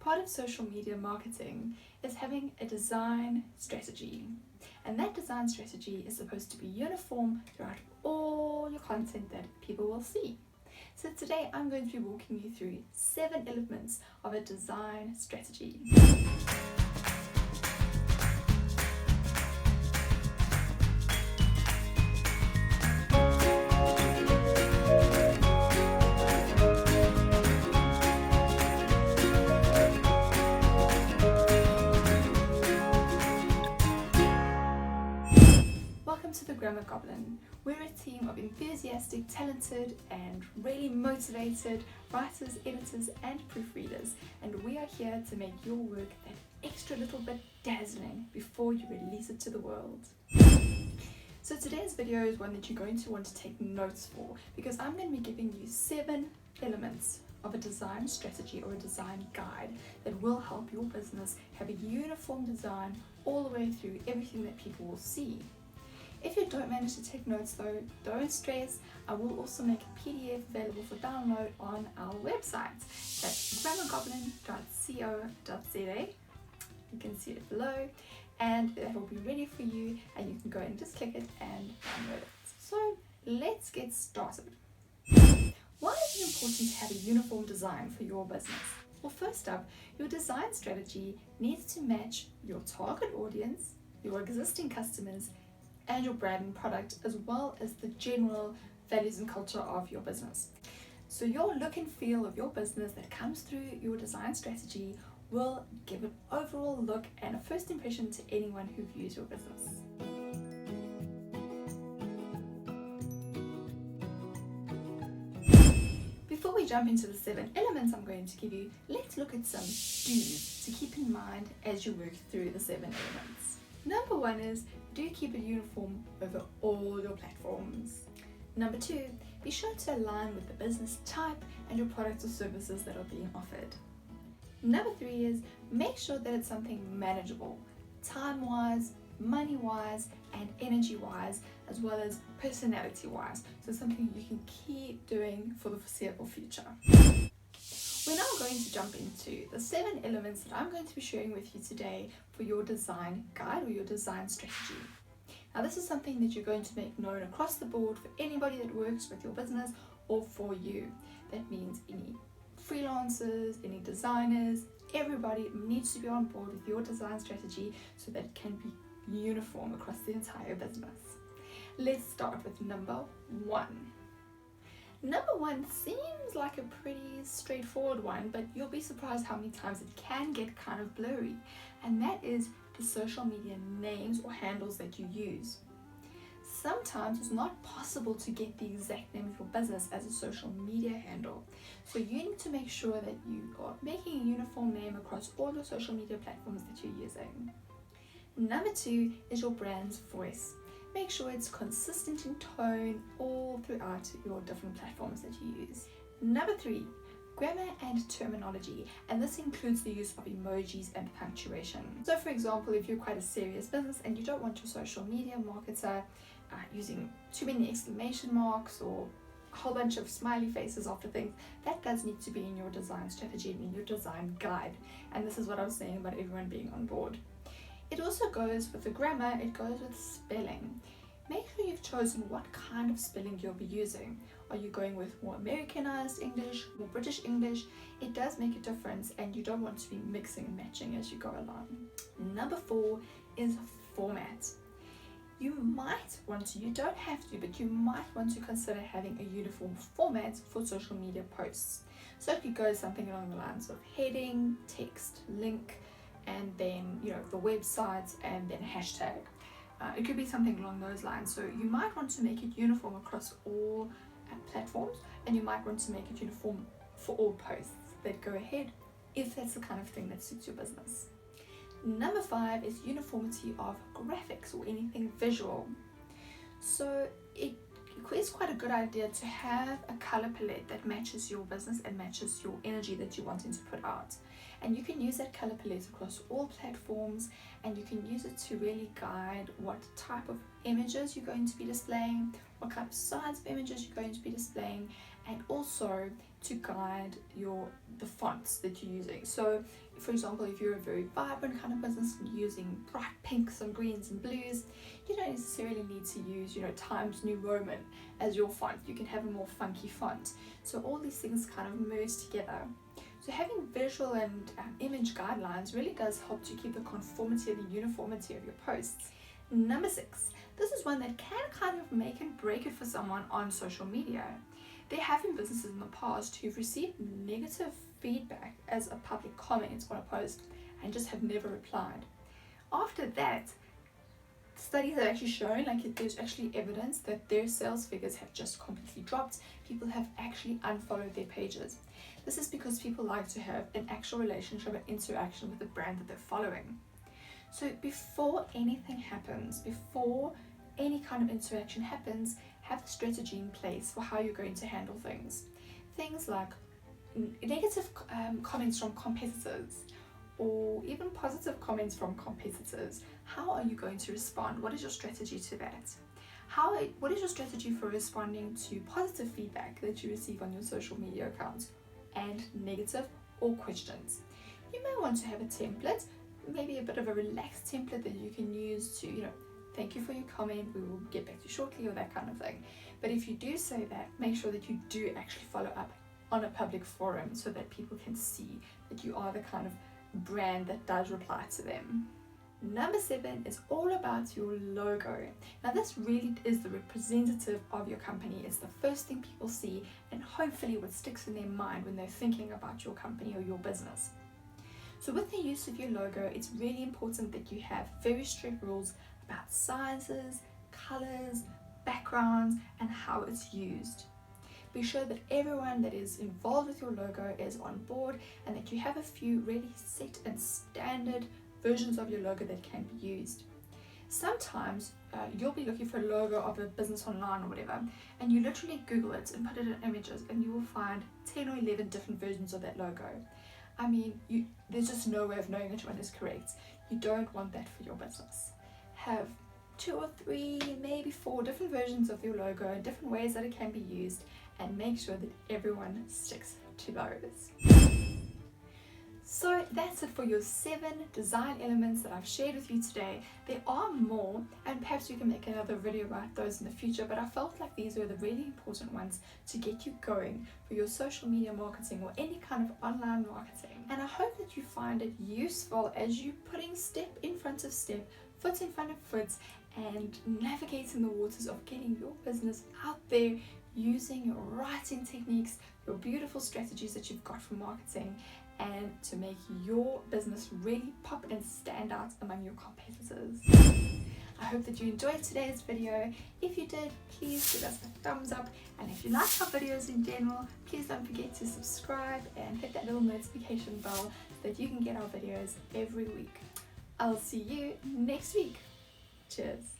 part of social media marketing is having a design strategy. And that design strategy is supposed to be uniform throughout all your content that people will see. So today I'm going to be walking you through 7 elements of a design strategy. Welcome to the Grammar Goblin. We're a team of enthusiastic, talented and really motivated writers, editors and proofreaders, and we are here to make your work that extra little bit dazzling before you release it to the world. So today's video is one that you're going to want to take notes for, because I'm going to be giving you 7 elements of a design strategy or a design guide that will help your business have a uniform design all the way through everything that people will see. If you don't manage to take notes though, don't stress. I will also make a PDF available for download on our website. That's grammargoblin.co.za. You can see it below, and that will be ready for you, and you can go and just click it and download it. So let's get started. Why is it important to have a uniform design for your business? Well, first up, your design strategy needs to match your target audience, your existing customers, and your brand and product, as well as the general values and culture of your business. So your look and feel of your business that comes through your design strategy will give an overall look and a first impression to anyone who views your business. Before we jump into the 7 elements I'm going to give you, let's look at some do's to keep in mind as you work through the 7 elements. Number 1 is, do keep it uniform over all your platforms. Number 2, be sure to align with the business type and your products or services that are being offered. Number 3 is, make sure that it's something manageable, time-wise, money-wise, and energy-wise, as well as personality-wise, so something you can keep doing for the foreseeable future. We're now going to jump into the 7 elements that I'm going to be sharing with you today for your design guide or your design strategy. Now, this is something that you're going to make known across the board for anybody that works with your business or for you. That means any freelancers, any designers, everybody needs to be on board with your design strategy so that it can be uniform across the entire business. Let's start with number 1. Number 1 seems like a pretty straightforward one, but you'll be surprised how many times it can get kind of blurry, and that is the social media names or handles that you use. Sometimes it's not possible to get the exact name of your business as a social media handle, so you need to make sure that you are making a uniform name across all your social media platforms that you're using. Number 2 is your brand's voice. Make sure it's consistent in tone all throughout your different platforms that you use. Number 3, grammar and terminology, and this includes the use of emojis and punctuation. So for example, if you're quite a serious business and you don't want your social media marketer using too many exclamation marks or a whole bunch of smiley faces after things, that does need to be in your design strategy and in your design guide. And this is what I was saying about everyone being on board. It also goes with the grammar, it goes with spelling. Make sure you've chosen what kind of spelling you'll be using. Are you going with more Americanized English, more British English? It does make a difference, and you don't want to be mixing and matching as you go along. Number 4 is format. You might want to, you don't have to, but you might want to consider having a uniform format for social media posts. So it could go something along the lines of heading, text, link, and then the website, and then hashtag. It could be something along those lines. So you might want to make it uniform across all platforms, and you might want to make it uniform for all posts that go ahead, if that's the kind of thing that suits your business. Number 5 is uniformity of graphics or anything visual. So it is quite a good idea to have a color palette that matches your business and matches your energy that you're wanting to put out. And you can use that color palette across all platforms, and you can use it to really guide what type of images you're going to be displaying, what kind of size of images you're going to be displaying, and also to guide the fonts that you're using. So for example, if you're a very vibrant kind of business and using bright pinks and greens and blues, you don't necessarily need to use, Times New Roman as your font. You can have a more funky font. So all these things kind of merge together. So having visual and image guidelines really does help to keep the conformity and the uniformity of your posts. Number 6, this is one that can kind of make and break it for someone on social media. There have been businesses in the past who've received negative feedback as a public comment on a post and just have never replied. After that, studies have actually shown, there's actually evidence that their sales figures have just completely dropped. People have actually unfollowed their pages. This is because people like to have an actual relationship and interaction with the brand that they're following. So before anything happens, before any kind of interaction happens, have a strategy in place for how you're going to handle things. Things like negative comments from competitors, or even positive comments from competitors. How are you going to respond? What is your strategy to that? What is your strategy for responding to positive feedback that you receive on your social media accounts, and negative or questions? You may want to have a template, maybe a bit of a relaxed template that you can use to, thank you for your comment, we will get back to you shortly, or that kind of thing. But if you do say that, make sure that you do actually follow up on a public forum so that people can see that you are the kind of brand that does reply to them. Number 7 is all about your logo. Now this really is the representative of your company. It's the first thing people see and hopefully what sticks in their mind when they're thinking about your company or your business. So with the use of your logo, it's really important that you have very strict rules about sizes, colors, backgrounds, and how it's used. Be sure that everyone that is involved with your logo is on board and that you have a few really set and standard versions of your logo that can be used. Sometimes you'll be looking for a logo of a business online or whatever, and you literally Google it and put it in images and you will find 10 or 11 different versions of that logo. I mean, there's just no way of knowing which one is correct. You don't want that for your business. Have 2 or 3, maybe 4 different versions of your logo and different ways that it can be used, and make sure that everyone sticks to those. So that's it for your 7 design elements that I've shared with you today. There are more, and perhaps we can make another video about those in the future, but I felt like these were the really important ones to get you going for your social media marketing or any kind of online marketing. And I hope that you find it useful as you're putting step in front of step, foot in front of foot, and navigating the waters of getting your business out there using your writing techniques, your beautiful strategies that you've got for marketing, and to make your business really pop and stand out among your competitors. I hope that you enjoyed today's video. If you did, please give us a thumbs up, and if you like our videos in general, please don't forget to subscribe and hit that little notification bell so that you can get our videos every week. I'll see you next week. Cheers.